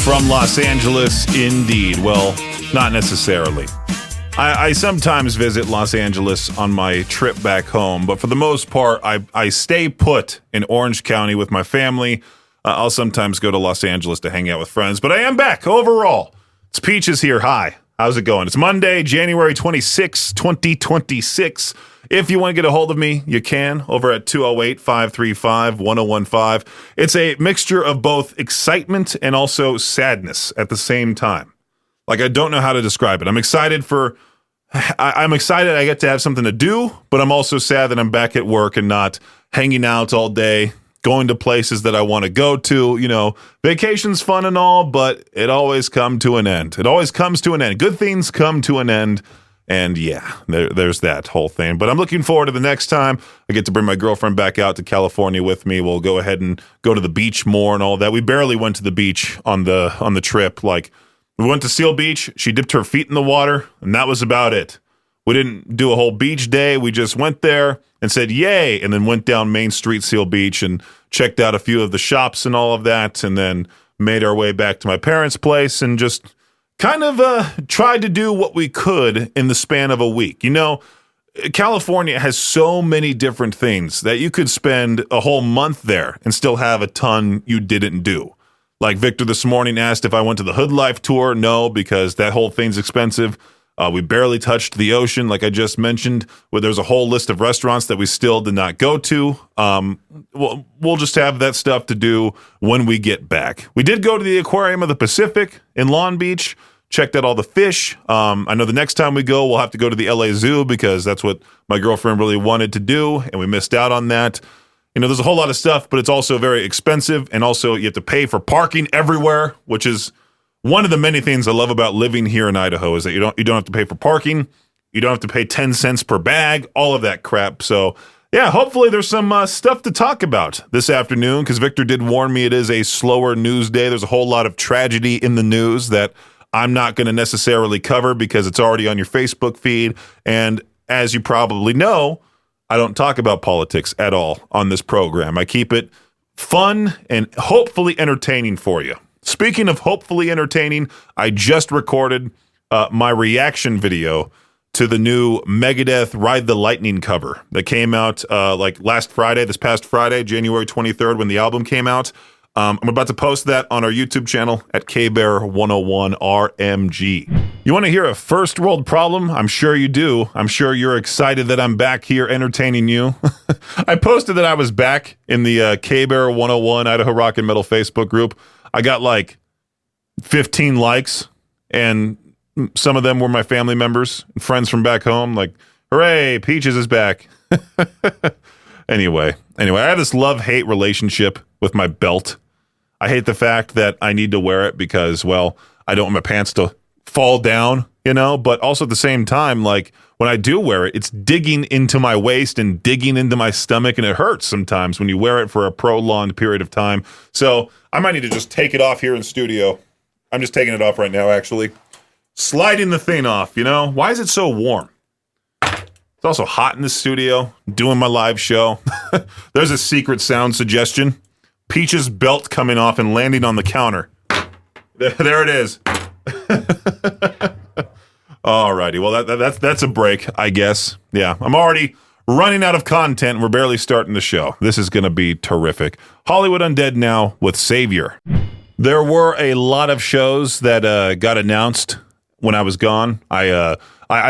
from Los Angeles, indeed. Well, not necessarily. I sometimes visit Los Angeles on my trip back home, but for the most part, I stay put in Orange County with my family. I'll sometimes go to Los Angeles to hang out with friends, but I am back overall. It's Peaches here. Hi. How's it going? It's Monday, January 26, 2026. If you want to get a hold of me, you can over at 208-535-1015. It's a mixture of both excitement and also sadness at the same time. Like, I don't know how to describe it. I'm excited I get to have something to do, but I'm also sad that I'm back at work and not hanging out all day, going to places that I want to go to. You know, vacation's fun and all, but it always comes to an end. It always comes to an end. Good things come to an end. And yeah, there's that whole thing. But I'm looking forward to the next time I get to bring my girlfriend back out to California with me. We'll go ahead and go to the beach more and all that. We barely went to the beach on the trip. Like, we went to Seal Beach. She dipped her feet in the water, and that was about it. We didn't do a whole beach day. We just went there and said, yay, and then went down Main Street, Seal Beach, and checked out a few of the shops and all of that, and then made our way back to my parents' place and just kind of tried to do what we could in the span of a week. You know, California has so many different things that you could spend a whole month there and still have a ton you didn't do. Like Victor this morning asked if I went to the Hood Life tour. No, because that whole thing's expensive. We barely touched the ocean, like I just mentioned, where there's a whole list of restaurants that we still did not go to. We'll just have that stuff to do when we get back. We did go to the Aquarium of the Pacific in Long Beach, checked out all the fish. I know the next time we go, we'll have to go to the LA Zoo because that's what my girlfriend really wanted to do, and we missed out on that. You know, there's a whole lot of stuff, but it's also very expensive, and also you have to pay for parking everywhere, which is one of the many things I love about living here in Idaho is that you don't have to pay for parking, you don't have to pay 10 cents per bag, all of that crap. So, yeah, hopefully there's some stuff to talk about this afternoon, because Victor did warn me it is a slower news day. There's a whole lot of tragedy in the news that I'm not going to necessarily cover because it's already on your Facebook feed, and as you probably know, I don't talk about politics at all on this program. I keep it fun and hopefully entertaining for you. Speaking of hopefully entertaining, I just recorded my reaction video to the new Megadeth Ride the Lightning cover that came out like this past Friday, January 23rd, when the album came out. I'm about to post that on our YouTube channel at KBear101RMG. You want to hear a first world problem? I'm sure you do. I'm sure you're excited that I'm back here entertaining you. I posted that I was back in the KBear101 Idaho Rock and Metal Facebook group. I got like 15 likes, and some of them were my family members and friends from back home. Like, hooray, Peaches is back. Anyway, I have this love-hate relationship with my belt. I hate the fact that I need to wear it because, well, I don't want my pants to fall down, you know, but also at the same time, like, when I do wear it, it's digging into my waist and digging into my stomach, and it hurts sometimes when you wear it for a prolonged period of time. So I might need to just take it off here in studio. I'm just taking it off right now, actually. Sliding the thing off, you know? Why is it so warm? It's also hot in the studio, doing my live show. There's a secret sound suggestion. Peach's belt coming off and landing on the counter. There it is. Alrighty, well that's a break, I guess. Yeah, I'm already running out of content. We're barely starting the show. This is going to be terrific. Hollywood Undead now with Savior. There were a lot of shows that got announced when I was gone. I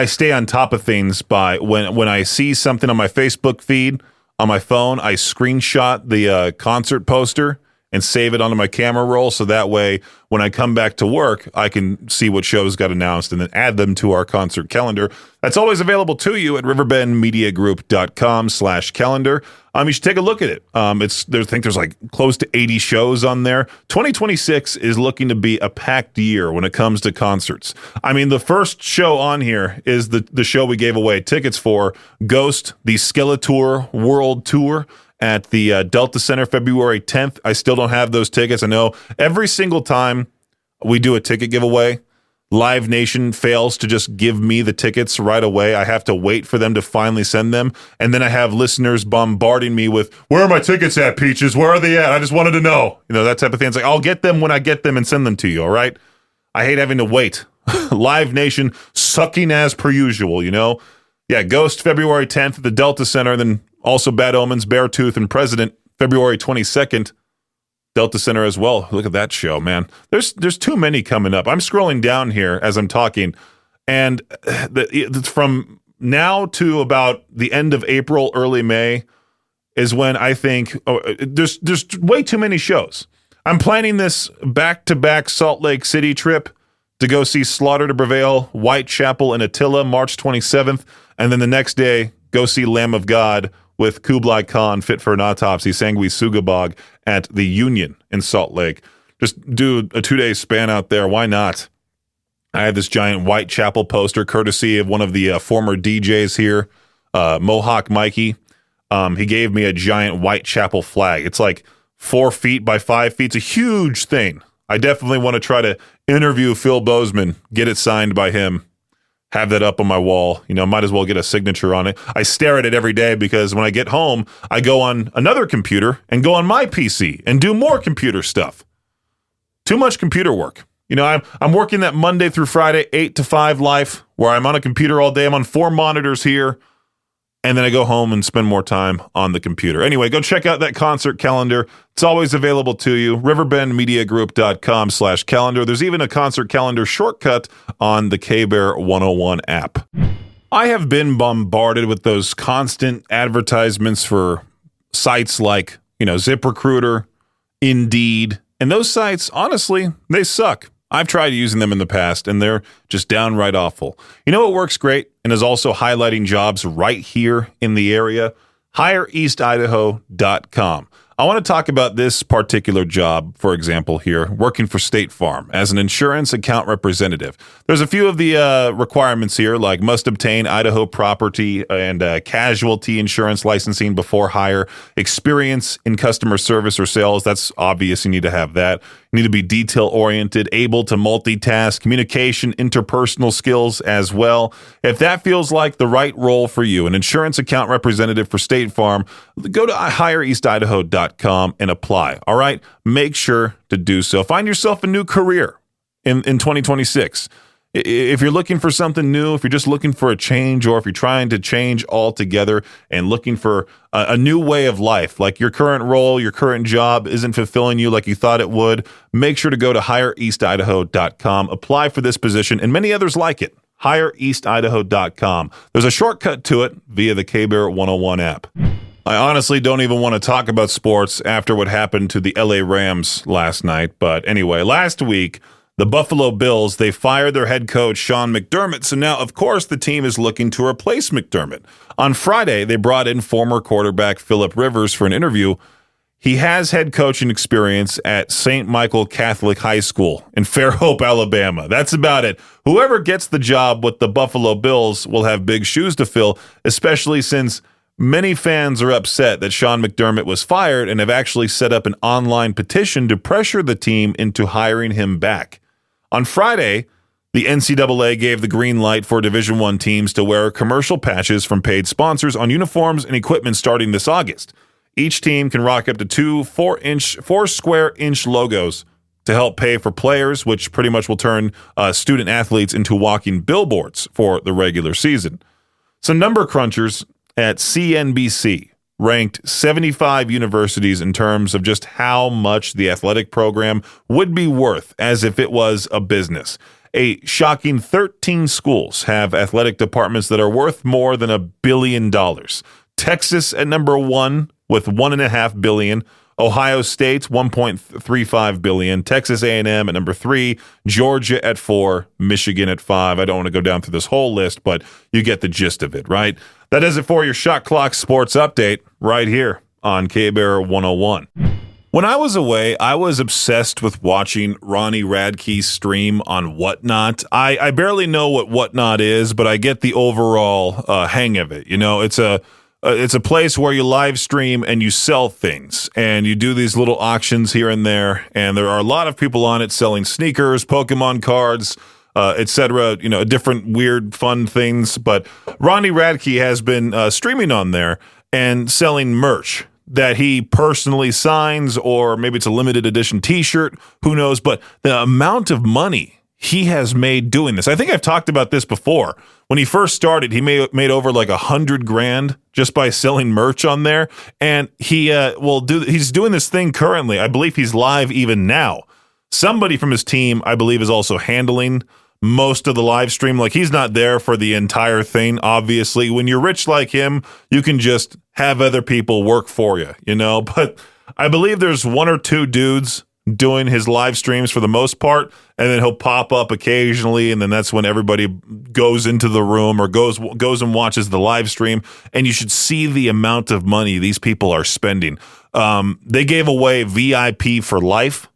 stay on top of things by when I see something on my Facebook feed on my phone, I screenshot the concert poster and save it onto my camera roll, so that way when I come back to work, I can see what shows got announced and then add them to our concert calendar. That's always available to you at riverbendmediagroup.com/calendar. You should take a look at it. I think there's like close to 80 shows on there. 2026 is looking to be a packed year when it comes to concerts. I mean, the first show on here is the show we gave away tickets for, Ghost, the Skeletor World Tour, at the Delta Center, February 10th. I still don't have those tickets. I know every single time we do a ticket giveaway, Live Nation fails to just give me the tickets right away. I have to wait for them to finally send them. And then I have listeners bombarding me with, where are my tickets at, Peaches? Where are they at? I just wanted to know. That type of thing. It's like, I'll get them when I get them and send them to you, all right? I hate having to wait. Live Nation sucking as per usual, Yeah, Ghost February 10th at the Delta Center, then also Bad Omens, Beartooth, and President February 22nd. Delta Center as well. Look at that show, man. There's too many coming up. I'm scrolling down here as I'm talking, and from now to about the end of April, early May is when I think there's way too many shows. I'm planning this back-to-back Salt Lake City trip to go see Slaughter to Prevail, Whitechapel, and Attila March 27th, and then the next day go see Lamb of God with Kublai Khan, Fit for an Autopsy, Sangui Sugabog at the Union in Salt Lake. Just do a 2-day span out there. Why not? I have this giant Whitechapel poster, courtesy of one of the former DJs here, Mohawk Mikey. He gave me a giant Whitechapel flag. It's like 4 feet by 5 feet. It's a huge thing. I definitely want to try to interview Phil Bozeman, get it signed by him. Have that up on my wall. Might as well get a signature on it. I stare at it every day because when I get home, I go on another computer and go on my PC and do more computer stuff. Too much computer work. I'm working that Monday through Friday, 8 to 5 life, where I'm on a computer all day. I'm on 4 monitors here. And then I go home and spend more time on the computer. Anyway, go check out that concert calendar. It's always available to you. riverbendmediagroup.com/calendar. There's even a concert calendar shortcut on the K-Bear 101 app. I have been bombarded with those constant advertisements for sites like, ZipRecruiter, Indeed. And those sites, honestly, they suck. I've tried using them in the past, and they're just downright awful. What works great and is also highlighting jobs right here in the area? HireEastIdaho.com. I want to talk about this particular job, for example, here, working for State Farm as an insurance account representative. There's a few of the requirements here, like must obtain Idaho property and casualty insurance licensing before hire, experience in customer service or sales. That's obvious. You need to have that. You need to be detail-oriented, able to multitask, communication, interpersonal skills as well. If that feels like the right role for you, an insurance account representative for State Farm, go to HireEastIdaho.com and apply. All right? Make sure to do so. Find yourself a new career in 2026. If you're looking for something new, if you're just looking for a change, or if you're trying to change altogether and looking for a new way of life, like your current role, your current job isn't fulfilling you like you thought it would, make sure to go to HireEastIdaho.com, apply for this position and many others like it. HireEastIdaho.com. There's a shortcut to it via the K-Bear 101 app. I honestly don't even want to talk about sports after what happened to the LA Rams last night. But anyway, last week, the Buffalo Bills, they fired their head coach, Sean McDermott. So now, of course, the team is looking to replace McDermott. On Friday, they brought in former quarterback Phillip Rivers for an interview. He has head coaching experience at St. Michael Catholic High School in Fairhope, Alabama. That's about it. Whoever gets the job with the Buffalo Bills will have big shoes to fill, especially since many fans are upset that Sean McDermott was fired and have actually set up an online petition to pressure the team into hiring him back. On Friday, the NCAA gave the green light for Division I teams to wear commercial patches from paid sponsors on uniforms and equipment starting this August. Each team can rock up to two 4 square inch logos to help pay for players, which pretty much will turn student athletes into walking billboards for the regular season. Some number crunchers at CNBC ranked 75 universities in terms of just how much the athletic program would be worth as if it was a business. A shocking 13 schools have athletic departments that are worth more than $1 billion. Texas at number 1 with $1.5 billion. Ohio State, $1.35 billion. Texas A&M at number 3. Georgia at 4. Michigan at 5. I don't want to go down through this whole list, but you get the gist of it, right? That does it for your Shot Clock Sports Update right here on K-Bear 101. When I was away, I was obsessed with watching Ronnie Radke's stream on Whatnot. I barely know what Whatnot is, but I get the overall hang of it. You know, it's a place where you live stream and you sell things, and you do these little auctions here and there, and there are a lot of people on it selling sneakers, Pokemon cards, etc. Different weird, fun things. But Ronnie Radke has been streaming on there and selling merch that he personally signs, or maybe it's a limited edition T-shirt. Who knows? But the amount of money he has made doing this. I think I've talked about this before. When he first started, he made over like $100,000 just by selling merch on there. And he's doing this thing currently. I believe he's live even now. Somebody from his team, I believe, is also handling most of the live stream. Like, he's not there for the entire thing, obviously. When you're rich like him, you can just have other people work for you, But I believe there's one or two dudes doing his live streams for the most part, and then he'll pop up occasionally, and then that's when everybody goes into the room or goes and watches the live stream. And you should see the amount of money these people are spending. They gave away VIP for life.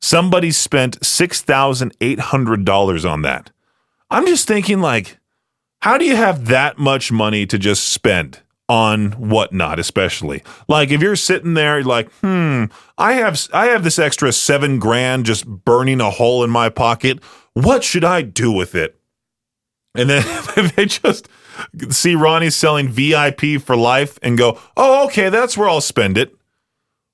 Somebody spent $6,800 on that. I'm just thinking, like, how do you have that much money to just spend on whatnot, especially? Like, if you're sitting there, you're like, I have this extra $7,000 just burning a hole in my pocket. What should I do with it? And then they just see Ronnie selling VIP for life and go, oh, okay, that's where I'll spend it.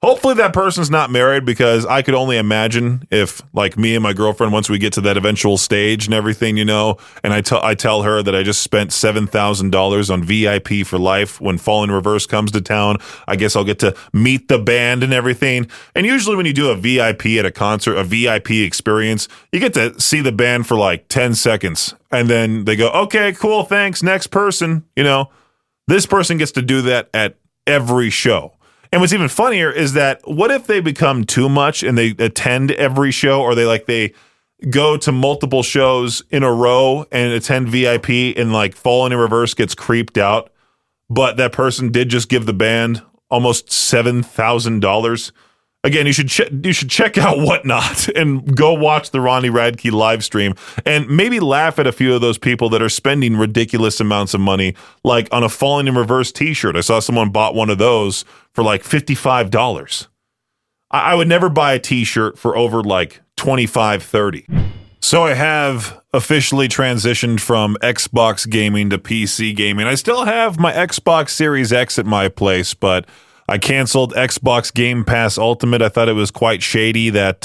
Hopefully that person's not married, because I could only imagine if, like, me and my girlfriend, once we get to that eventual stage and everything, and I tell her that I just spent $7,000 on VIP for life when Fall in Reverse comes to town. I guess I'll get to meet the band and everything. And usually when you do a VIP at a concert, a VIP experience, you get to see the band for like 10 seconds. And then they go, okay, cool, thanks, next person. This person gets to do that at every show. And what's even funnier is that, what if they become too much and they attend every show, or they go to multiple shows in a row and attend VIP, and like Fall in Reverse gets creeped out, but that person did just give the band almost $7,000. Again, you should check out Whatnot and go watch the Ronnie Radke live stream, and maybe laugh at a few of those people that are spending ridiculous amounts of money, like on a Falling in Reverse t-shirt. I saw someone bought one of those for like $55. I would never buy a t-shirt for over like $25, $30. So I have officially transitioned from Xbox gaming to PC gaming. I still have my Xbox Series X at my place, but I canceled Xbox Game Pass Ultimate. I thought it was quite shady that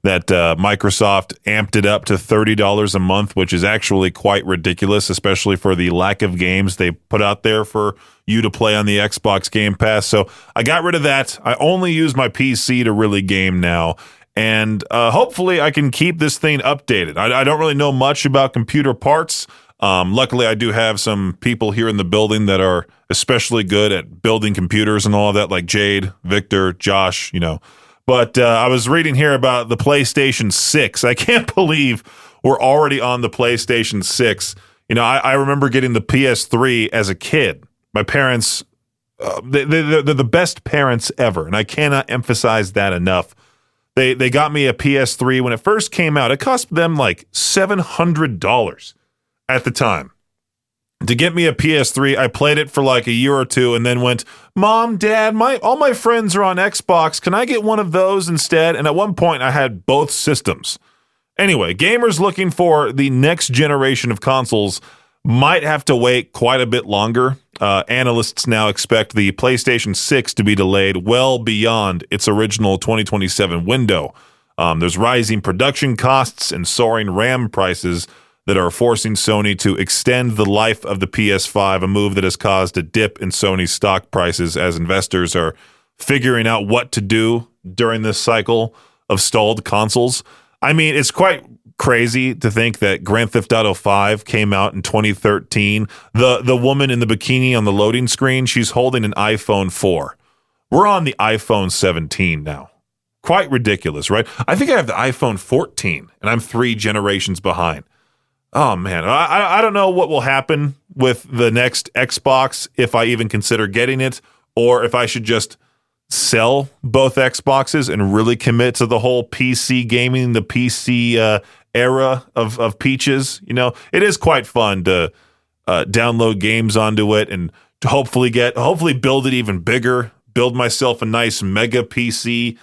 Microsoft amped it up to $30 a month, which is actually quite ridiculous, especially for the lack of games they put out there for you to play on the Xbox Game Pass. So I got rid of that. I only use my PC to really game now. And hopefully I can keep this thing updated. I don't really know much about computer parts. Luckily, I do have some people here in the building that are especially good at building computers and all of that, like Jade, Victor, Josh, But I was reading here about the PlayStation 6. I can't believe we're already on the PlayStation 6. I remember getting the PS3 as a kid. My parents, they're the best parents ever, and I cannot emphasize that enough. They got me a PS3 when it first came out. It cost them like $700 at the time to get me a PS3. I played it for like a year or two and then went, Mom, Dad, all my friends are on Xbox. Can I get one of those instead? And at one point I had both systems. Anyway, gamers looking for the next generation of consoles might have to wait quite a bit longer. Analysts now expect the PlayStation 6 to be delayed well beyond its original 2027 window. There's rising production costs and soaring RAM prices that are forcing Sony to extend the life of the PS5, a move that has caused a dip in Sony's stock prices as investors are figuring out what to do during this cycle of stalled consoles. I mean, it's quite crazy to think that Grand Theft Auto 5 came out in 2013. The woman in the bikini on the loading screen, she's holding an iPhone 4. We're on the iPhone 17 now. Quite ridiculous, right? I think I have the iPhone 14, and I'm 3 generations behind. Oh, man. I don't know what will happen with the next Xbox, if I even consider getting it, or if I should just sell both Xboxes and really commit to the whole PC gaming, the PC era of peaches. It is quite fun to download games onto it and to hopefully build it even bigger, build myself a nice mega PC.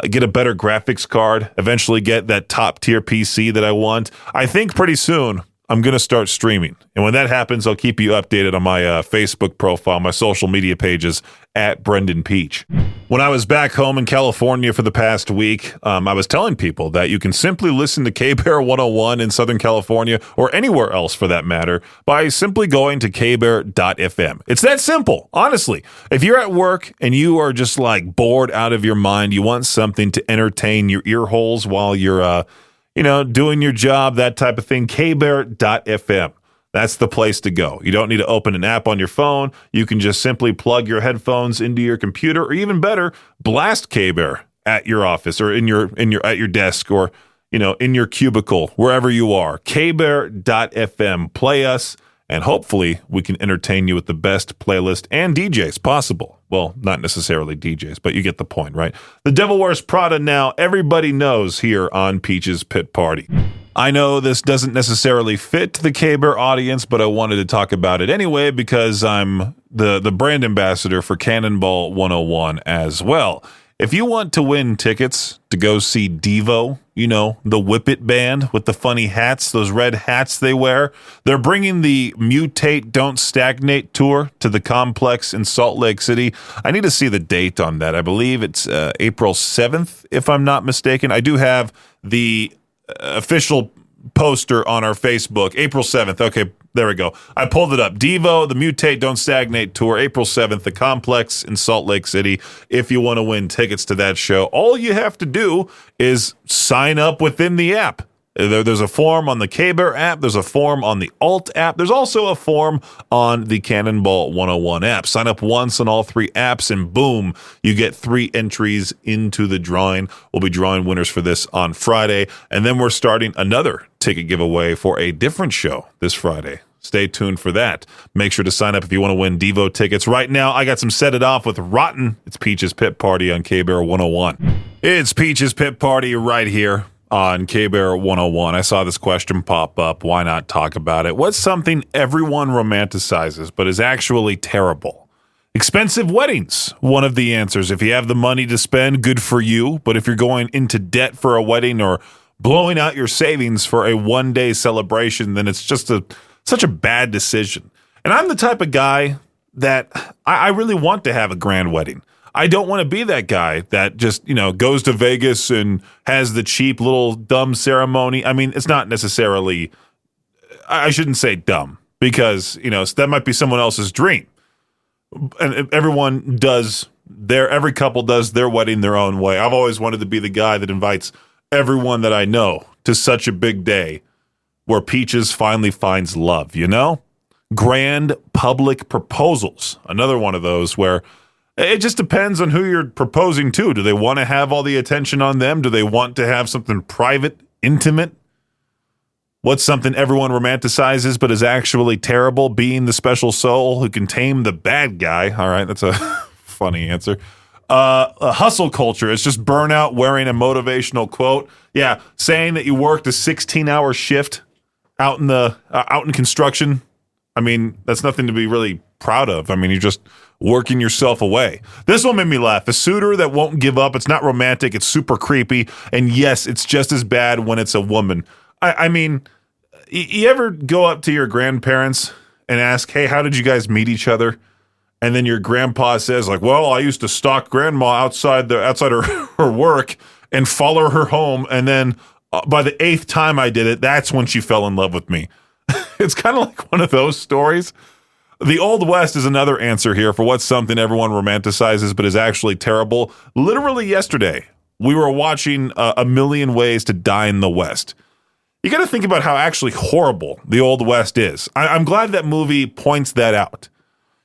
get a better graphics card, eventually get that top tier PC that I want. I think pretty soon I'm going to start streaming. And when that happens, I'll keep you updated on my Facebook profile, my social media pages at Brendan Peach. When I was back home in California for the past week, I was telling people that you can simply listen to K-Bear 101 in Southern California, or anywhere else for that matter, by simply going to kbear.fm. It's that simple, honestly. If you're at work and you are just like bored out of your mind, you want something to entertain your ear holes while you're doing your job, that type of thing, kbear.fm. That's the place to go. You don't need to open an app on your phone. You can just simply plug your headphones into your computer, or even better, blast K-Bear at your office or at your desk, or in your cubicle, wherever you are. kbear.fm. Play us, and hopefully we can entertain you with the best playlist and DJs possible. Well, not necessarily DJs, but you get the point, right? The Devil Wears Prada now, everybody knows here on Peach's Pit Party. I know this doesn't necessarily fit the K-Bear audience, but I wanted to talk about it anyway because I'm the brand ambassador for Cannonball 101 as well. If you want to win tickets to go see Devo, the Whip It band with the funny hats, those red hats they wear, they're bringing the Mutate Don't Stagnate tour to the complex in Salt Lake City. I need to see the date on that. I believe it's April 7th, if I'm not mistaken. I do have the official poster on our Facebook, April 7th. Okay, there we go. I pulled it up. Devo, the Mutate Don't Stagnate tour, April 7th, the complex in Salt Lake City. If you want to win tickets to that show, all you have to do is sign up within the app. There's a form on the K-Bear app. There's a form on the Alt app. There's also a form on the Cannonball 101 app. Sign up once on all three apps, and boom, you get 3 entries into the drawing. We'll be drawing winners for this on Friday, and then we're starting another ticket giveaway for a different show this Friday. Stay tuned for that. Make sure to sign up if you want to win Devo tickets. Right now, I got some Set It Off with Rotten. It's Peach's Pit Party on K-Bear 101. It's Peach's Pit Party right here on K-Bear 101. I saw this question pop up. Why not talk about it? What's something everyone romanticizes but is actually terrible? Expensive weddings, one of the answers. If you have the money to spend, good for you. But if you're going into debt for a wedding or blowing out your savings for a one-day celebration, then it's just such a bad decision. And I'm the type of guy that I really want to have a grand wedding. I don't want to be that guy that just, goes to Vegas and has the cheap little dumb ceremony. I mean, it's not necessarily, I shouldn't say dumb, because, that might be someone else's dream. And every couple does their wedding their own way. I've always wanted to be the guy that invites everyone that I know to such a big day where Peaches finally finds love, Grand public proposals. Another one of those where it just depends on who you're proposing to. Do they want to have all the attention on them? Do they want to have something private, intimate? What's something everyone romanticizes but is actually terrible? Being the special soul who can tame the bad guy. All right, that's a funny answer. A hustle culture. It's just burnout wearing a motivational quote. Yeah, saying that you worked a 16-hour shift out in construction. I mean, that's nothing to be really proud of. I mean, you're just working yourself away. This one made me laugh. A suitor that won't give up. It's not romantic. It's super creepy. And yes, it's just as bad when it's a woman. I mean, you ever go up to your grandparents and ask, hey, how did you guys meet each other? And then your grandpa says, like, well, I used to stalk grandma outside her work and follow her home. And then by the 8th time I did it, that's when she fell in love with me. It's kind of like one of those stories. The Old West is another answer here for what's something everyone romanticizes but is actually terrible. Literally yesterday, we were watching A Million Ways to Die in the West. You got to think about how actually horrible the Old West is. I'm glad that movie points that out.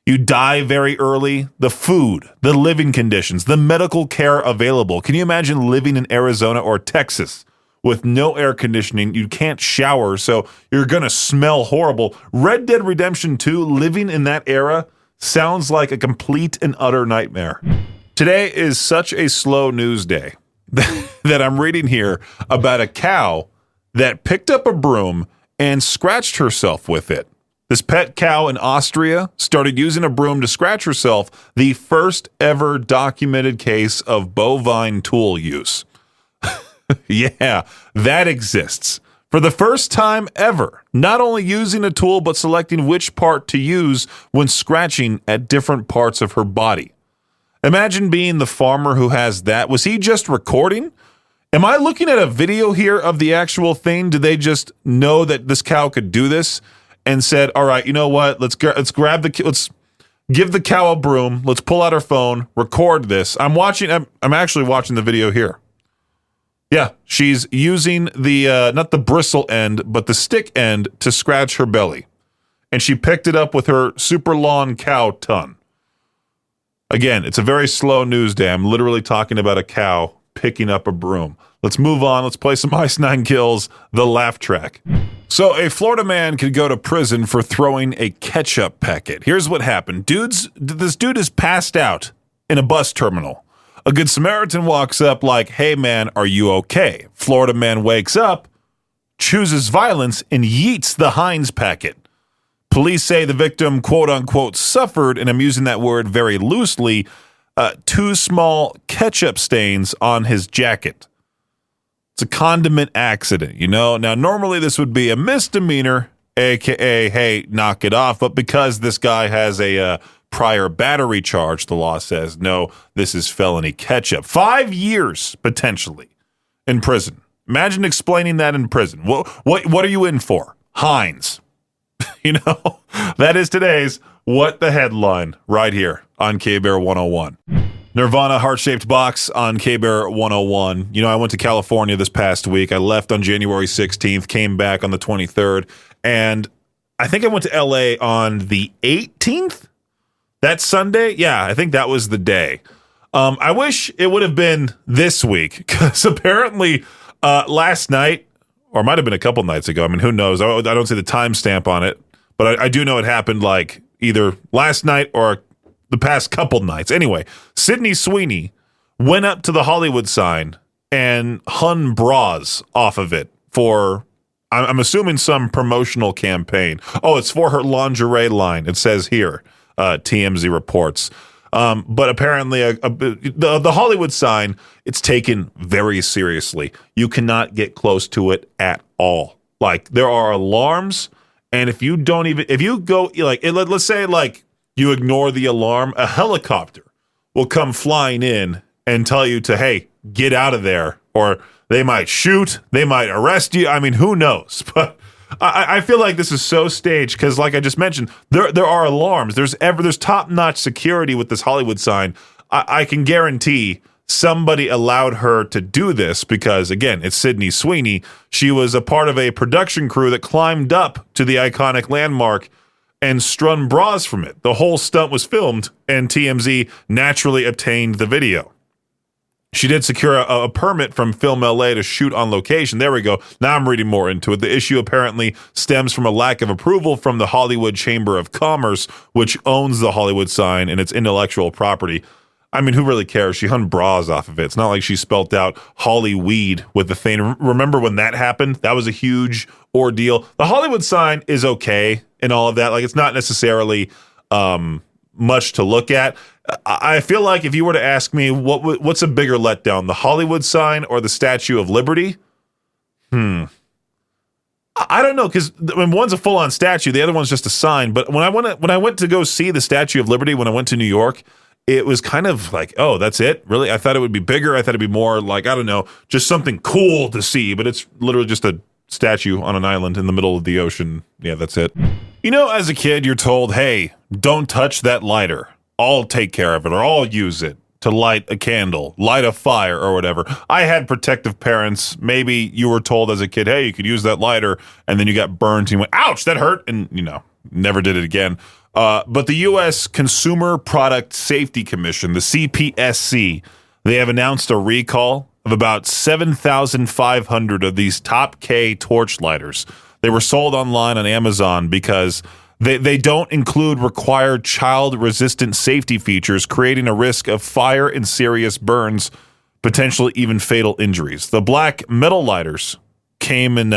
You die very early. The food, the living conditions, the medical care available. Can you imagine living in Arizona or Texas with no air conditioning? You can't shower, so you're going to smell horrible. Red Dead Redemption 2, living in that era, sounds like a complete and utter nightmare. Today is such a slow news day that I'm reading here about a cow that picked up a broom and scratched herself with it. This pet cow in Austria started using a broom to scratch herself, the first ever documented case of bovine tool use. Yeah, that exists. For the first time ever, not only using a tool, but selecting which part to use when scratching at different parts of her body. Imagine being the farmer who has that. Was he just recording? Am I looking at a video here of the actual thing? Did they just know that this cow could do this and said, all right, you know what? Let's give the cow a broom. Let's pull out our phone, record this. I'm actually watching the video here. Yeah, she's using the, not the bristle end, but the stick end to scratch her belly. And she picked it up with her super long cow tongue. Again, it's a very slow news day. I'm literally talking about a cow picking up a broom. Let's move on. Let's play some Ice Nine Kills, the laugh track. So a Florida man could go to prison for throwing a ketchup packet. Here's what happened. This dude is passed out in a bus terminal. A good Samaritan walks up like, hey man, are you okay? Florida man wakes up, chooses violence, and yeets the Heinz packet. Police say the victim, quote unquote, suffered, and I'm using that word very loosely, 2 small ketchup stains on his jacket. It's a condiment accident, you know? Now, normally this would be a misdemeanor, aka, hey, knock it off, but because this guy has a prior battery charge, the law says, no, this is felony ketchup. 5 years, potentially, in prison. Imagine explaining that in prison. What are you in for? Heinz. You know, that is today's What the Headline right here on K-Bear 101. Nirvana Heart-Shaped Box on K-Bear 101. You know, I went to California this past week. I left on January 16th, came back on the 23rd, and I think I went to LA on the 18th? That Sunday? Yeah, I think that was the day. I wish it would have been this week, because apparently last night, or it might have been a couple nights ago. I mean, who knows? I don't see the timestamp on it, but I do know it happened like either last night or the past couple nights. Anyway, Sweeney went up to the Hollywood sign and hung bras off of it for, I'm assuming, some promotional campaign. Oh, it's for her lingerie line. It says here, TMZ reports. But apparently the Hollywood sign, it's taken very seriously. You cannot get close to it at all. Like, there are alarms, and if you go, like, let's say, like, you ignore the alarm, a helicopter will come flying in and tell you to, hey, get out of there, or they might shoot, they might arrest you. I mean, who knows? But I feel like this is so staged because, like I just mentioned, there are alarms. There's top-notch security with this Hollywood sign. I can guarantee somebody allowed her to do this because, again, it's Sweeney. She was a part of a production crew that climbed up to the iconic landmark and strung bras from it. The whole stunt was filmed, and TMZ naturally obtained the video. She did secure a permit from Film LA to shoot on location. There we go. Now I'm reading more into it. The issue apparently stems from a lack of approval from the Hollywood Chamber of Commerce, which owns the Hollywood sign and its intellectual property. I mean, who really cares? She hung bras off of it. It's not like she spelt out Hollyweed with the thing. Remember when that happened? That was a huge ordeal. The Hollywood sign is okay and all of that. Like, it's not necessarily much to look at. I feel like if you were to ask me what's a bigger letdown, the Hollywood sign or the Statue of Liberty? I don't know, because one's a full-on statue, the other one's just a sign. But when I went to go see the Statue of Liberty when I went to New York, it was kind of like, oh, that's it? Really? I thought it would be bigger. I thought it'd be more like, I don't know, just something cool to see. But it's literally just a statue on an island in the middle of the ocean. Yeah, that's it. You know, as a kid, you're told, hey, don't touch that lighter. I'll take care of it, or I'll use it to light a candle, light a fire, or whatever. I had protective parents. Maybe you were told as a kid, hey, you could use that lighter, and then you got burnt and you went, ouch, that hurt, and, you know, never did it again. But the U.S. Consumer Product Safety Commission, the CPSC, they have announced a recall of about 7,500 of these top K torch lighters. They were sold online on Amazon because they don't include required child-resistant safety features, creating a risk of fire and serious burns, potentially even fatal injuries. The black metal lighters came in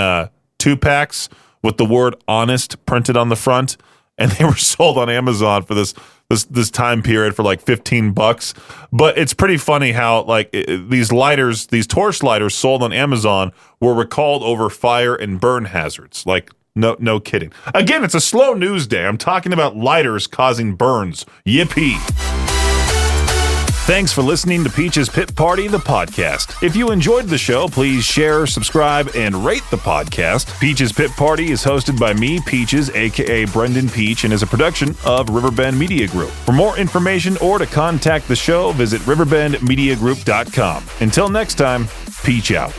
2 packs with the word honest printed on the front, and they were sold on Amazon for this time period for like $15. But it's pretty funny how like these torch lighters sold on Amazon were recalled over fire and burn hazards. Like no kidding. Again, it's a slow news day. I'm talking about lighters causing burns. Yippee. Thanks for listening to Peach's Pit Party, the podcast. If you enjoyed the show, please share, subscribe, and rate the podcast. Peach's Pit Party is hosted by me, Peaches, aka Brendan Peach, and is a production of Riverbend Media Group. For more information or to contact the show, visit riverbendmediagroup.com. Until next time, Peach out.